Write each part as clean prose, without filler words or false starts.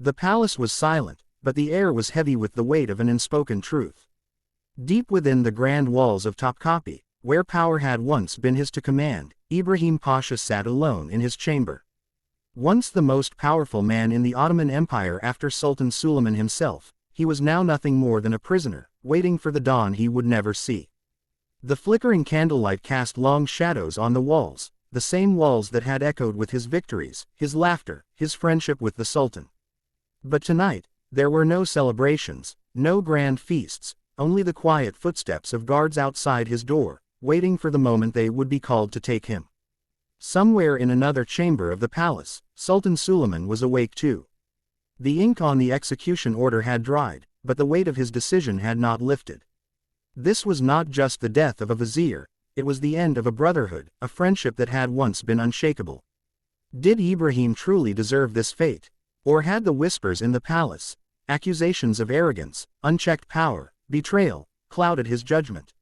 The palace was silent, but the air was heavy with the weight of an unspoken truth. Deep within the grand walls of Topkapi, where power had once been his to command, Ibrahim Pasha sat alone in his chamber. Once the most powerful man in the Ottoman Empire after Sultan Suleiman himself, he was now nothing more than a prisoner, waiting for the dawn he would never see. The flickering candlelight cast long shadows on the walls, the same walls that had echoed with his victories, his laughter, his friendship with the Sultan. But tonight, there were no celebrations, no grand feasts, only the quiet footsteps of guards outside his door, waiting for the moment they would be called to take him. Somewhere in another chamber of the palace, Sultan Suleiman was awake too. The ink on the execution order had dried, but the weight of his decision had not lifted. This was not just the death of a vizier, it was the end of a brotherhood, a friendship that had once been unshakable. Did Ibrahim truly deserve this fate? Or had the whispers in the palace, accusations of arrogance, unchecked power, betrayal, clouded his judgment?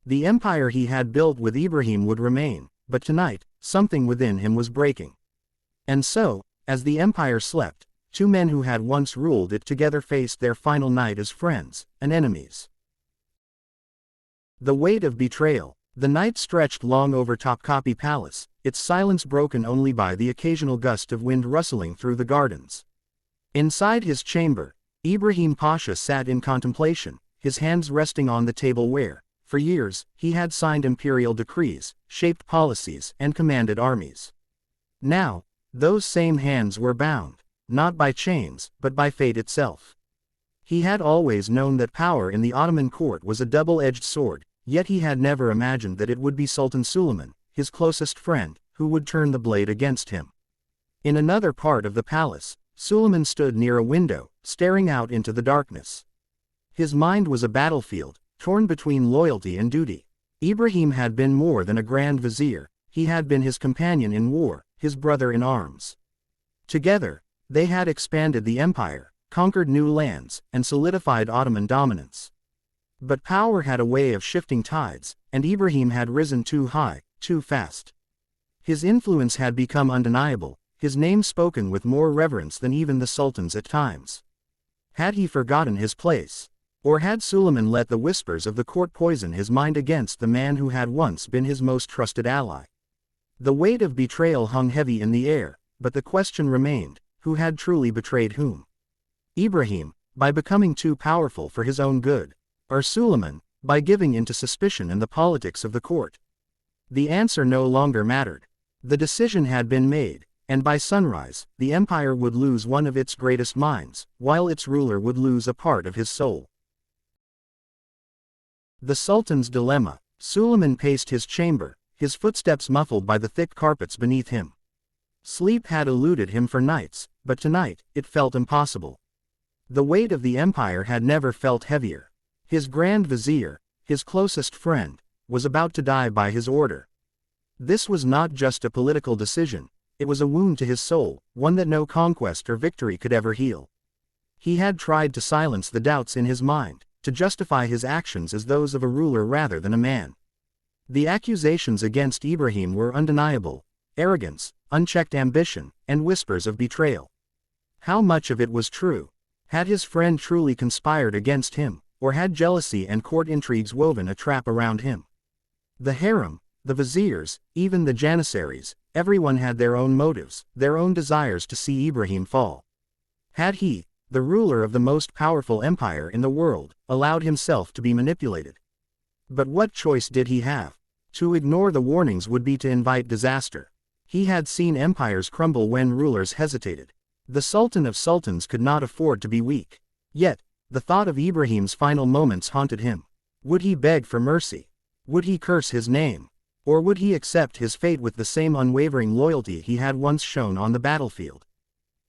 The empire he had built with Ibrahim would remain, but tonight, something within him was breaking. And so, as the empire slept, two men who had once ruled it together faced their final night as friends and enemies. The weight of betrayal. The night stretched long over Topkapi Palace, its silence broken only by the occasional gust of wind rustling through the gardens. Inside his chamber, Ibrahim Pasha sat in contemplation, his hands resting on the table where, for years, he had signed imperial decrees, shaped policies, and commanded armies. Now, those same hands were bound, not by chains, but by fate itself. He had always known that power in the Ottoman court was a double-edged sword, yet he had never imagined that it would be Sultan Suleiman, his closest friend, who would turn the blade against him. In another part of the palace, Suleiman stood near a window, staring out into the darkness. His mind was a battlefield, torn between loyalty and duty. Ibrahim had been more than a Grand Vizier, he had been his companion in war, his brother in arms. Together, they had expanded the empire, conquered new lands, and solidified Ottoman dominance. But power had a way of shifting tides, and Ibrahim had risen too high, too fast. His influence had become undeniable, his name spoken with more reverence than even the Sultan's at times. Had he forgotten his place? Or had Suleiman let the whispers of the court poison his mind against the man who had once been his most trusted ally? The weight of betrayal hung heavy in the air, but the question remained, who had truly betrayed whom? Ibrahim, by becoming too powerful for his own good, or Suleiman, by giving in to suspicion and the politics of the court? The answer no longer mattered. The decision had been made, and by sunrise, the empire would lose one of its greatest minds, while its ruler would lose a part of his soul. The Sultan's dilemma. Suleiman paced his chamber, his footsteps muffled by the thick carpets beneath him. Sleep had eluded him for nights, but tonight, it felt impossible. The weight of the empire had never felt heavier. His Grand Vizier, his closest friend, was about to die by his order. This was not just a political decision, it was a wound to his soul, one that no conquest or victory could ever heal. He had tried to silence the doubts in his mind, to justify his actions as those of a ruler rather than a man. The accusations against Ibrahim were undeniable: arrogance, unchecked ambition, and whispers of betrayal. How much of it was true? Had his friend truly conspired against him, or had jealousy and court intrigues woven a trap around him? The harem, the viziers, even the janissaries, everyone had their own motives, their own desires to see Ibrahim fall. Had he, the ruler of the most powerful empire in the world, allowed himself to be manipulated? But what choice did he have? To ignore the warnings would be to invite disaster. He had seen empires crumble when rulers hesitated. The Sultan of Sultans could not afford to be weak. Yet, the thought of Ibrahim's final moments haunted him. Would he beg for mercy? Would he curse his name? Or would he accept his fate with the same unwavering loyalty he had once shown on the battlefield?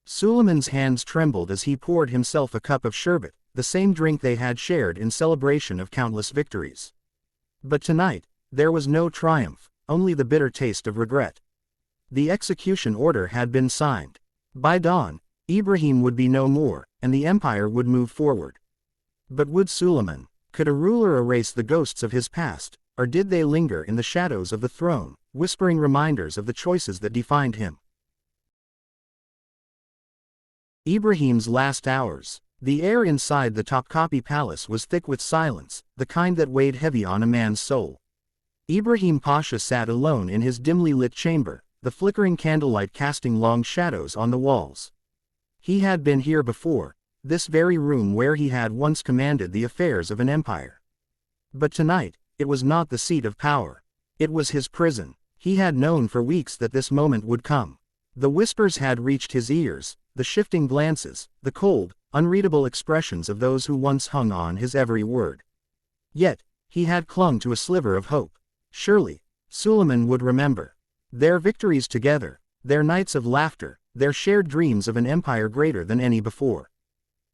Suleiman's hands trembled as he poured himself a cup of sherbet, the same drink they had shared in celebration of countless victories. But tonight, there was no triumph, only the bitter taste of regret. The execution order had been signed. By dawn, Ibrahim would be no more, and the empire would move forward. But would Suleiman? Could a ruler erase the ghosts of his past, or did they linger in the shadows of the throne, whispering reminders of the choices that defined him? Ibrahim's last hours. The air inside the Topkapi Palace was thick with silence, the kind that weighed heavy on a man's soul. Ibrahim Pasha sat alone in his dimly lit chamber, the flickering candlelight casting long shadows on the walls. He had been here before, this very room where he had once commanded the affairs of an empire. But tonight, it was not the seat of power. It was his prison. He had known for weeks that this moment would come. The whispers had reached his ears, the shifting glances, the cold, unreadable expressions of those who once hung on his every word. Yet, he had clung to a sliver of hope. Surely, Suleiman would remember. Their victories together, their nights of laughter, their shared dreams of an empire greater than any before.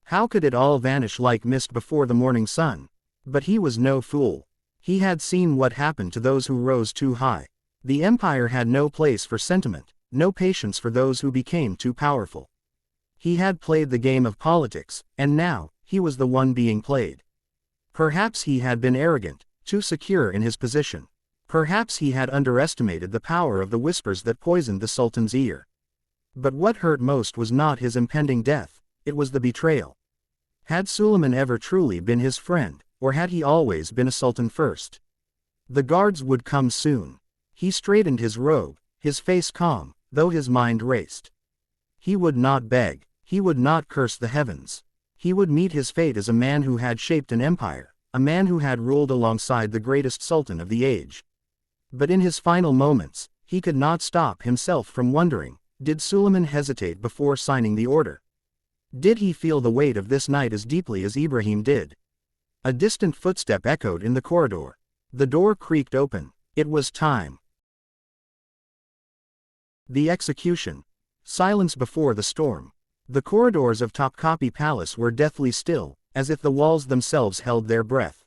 How could it all vanish like mist before the morning sun? But he was no fool. He had seen what happened to those who rose too high. The empire had no place for sentiment, no patience for those who became too powerful. He had played the game of politics, and now, he was the one being played. Perhaps he had been arrogant, too secure in his position. Perhaps he had underestimated the power of the whispers that poisoned the Sultan's ear. But what hurt most was not his impending death, it was the betrayal. Had Suleiman ever truly been his friend, or had he always been a sultan first? The guards would come soon. He straightened his robe, his face calm, though his mind raced. He would not beg, he would not curse the heavens. He would meet his fate as a man who had shaped an empire, a man who had ruled alongside the greatest sultan of the age. But in his final moments, he could not stop himself from wondering, did Suleiman hesitate before signing the order? Did he feel the weight of this night as deeply as Ibrahim did? A distant footstep echoed in the corridor. The door creaked open. It was time. The execution. Silence before the storm. The corridors of Topkapi Palace were deathly still, as if the walls themselves held their breath.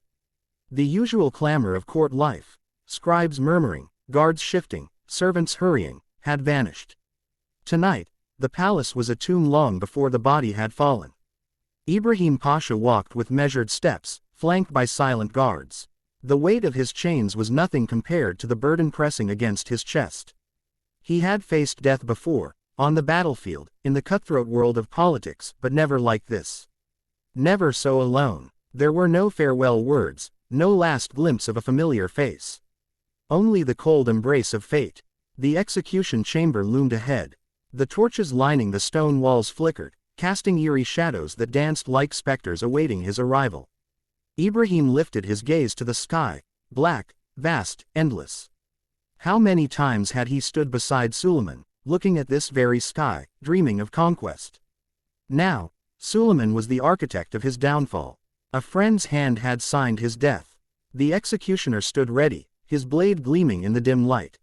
The usual clamor of court life, scribes murmuring, guards shifting, servants hurrying, had vanished. Tonight, the palace was a tomb long before the body had fallen. Ibrahim Pasha walked with measured steps, flanked by silent guards. The weight of his chains was nothing compared to the burden pressing against his chest. He had faced death before, on the battlefield, in the cutthroat world of politics, but never like this. Never so alone. There were no farewell words, no last glimpse of a familiar face. Only the cold embrace of fate. The execution chamber loomed ahead. The torches lining the stone walls flickered, casting eerie shadows that danced like specters awaiting his arrival. Ibrahim lifted his gaze to the sky, black, vast, endless. How many times had he stood beside Suleiman, looking at this very sky, dreaming of conquest? Now, Suleiman was the architect of his downfall. A friend's hand had signed his death. The executioner stood ready, his blade gleaming in the dim light.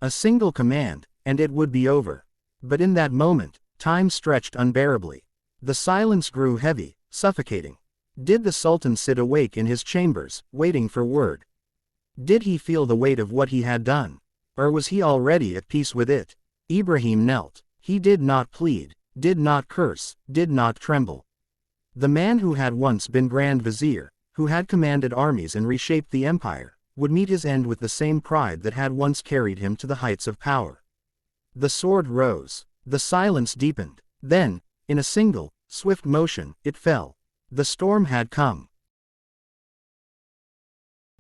A single command, and it would be over. But in that moment, time stretched unbearably. The silence grew heavy, suffocating. Did the Sultan sit awake in his chambers, waiting for word? Did he feel the weight of what he had done? Or was he already at peace with it? Ibrahim knelt. He did not plead, did not curse, did not tremble. The man who had once been Grand Vizier, who had commanded armies and reshaped the empire, would meet his end with the same pride that had once carried him to the heights of power. The sword rose. The silence deepened. Then, in a single, swift motion, it fell. The storm had come.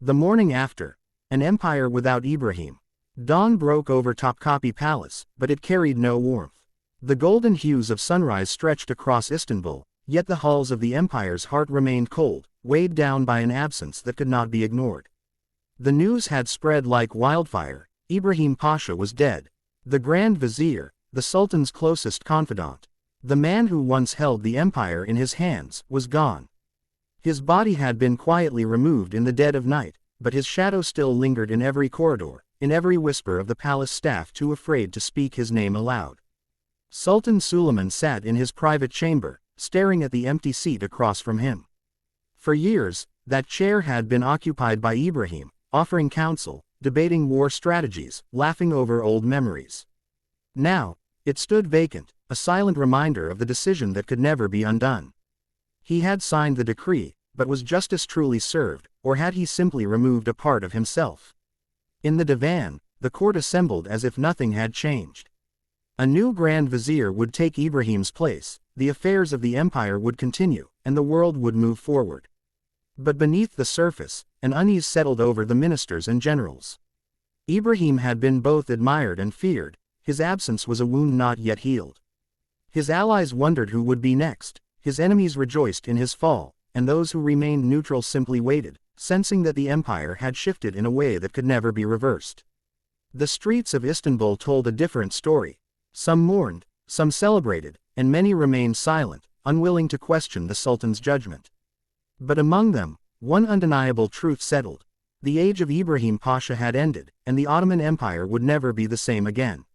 The morning after, an empire without Ibrahim. Dawn broke over Topkapi Palace, but it carried no warmth. The golden hues of sunrise stretched across Istanbul, yet the halls of the empire's heart remained cold, weighed down by an absence that could not be ignored. The news had spread like wildfire. Ibrahim Pasha was dead. The Grand Vizier, the Sultan's closest confidant, the man who once held the empire in his hands, was gone. His body had been quietly removed in the dead of night, but his shadow still lingered in every corridor, in every whisper of the palace staff too afraid to speak his name aloud. Sultan Suleiman sat in his private chamber, staring at the empty seat across from him. For years, that chair had been occupied by Ibrahim, offering counsel, debating war strategies, laughing over old memories. Now, it stood vacant, a silent reminder of the decision that could never be undone. He had signed the decree, but was justice truly served, or had he simply removed a part of himself? In the divan, the court assembled as if nothing had changed. A new Grand Vizier would take Ibrahim's place, the affairs of the empire would continue, and the world would move forward. But beneath the surface, an unease settled over the ministers and generals. Ibrahim had been both admired and feared, his absence was a wound not yet healed. His allies wondered who would be next, his enemies rejoiced in his fall, and those who remained neutral simply waited, sensing that the empire had shifted in a way that could never be reversed. The streets of Istanbul told a different story. Some mourned, some celebrated, and many remained silent, unwilling to question the Sultan's judgment. But among them, one undeniable truth settled. The age of Ibrahim Pasha had ended, and the Ottoman Empire would never be the same again.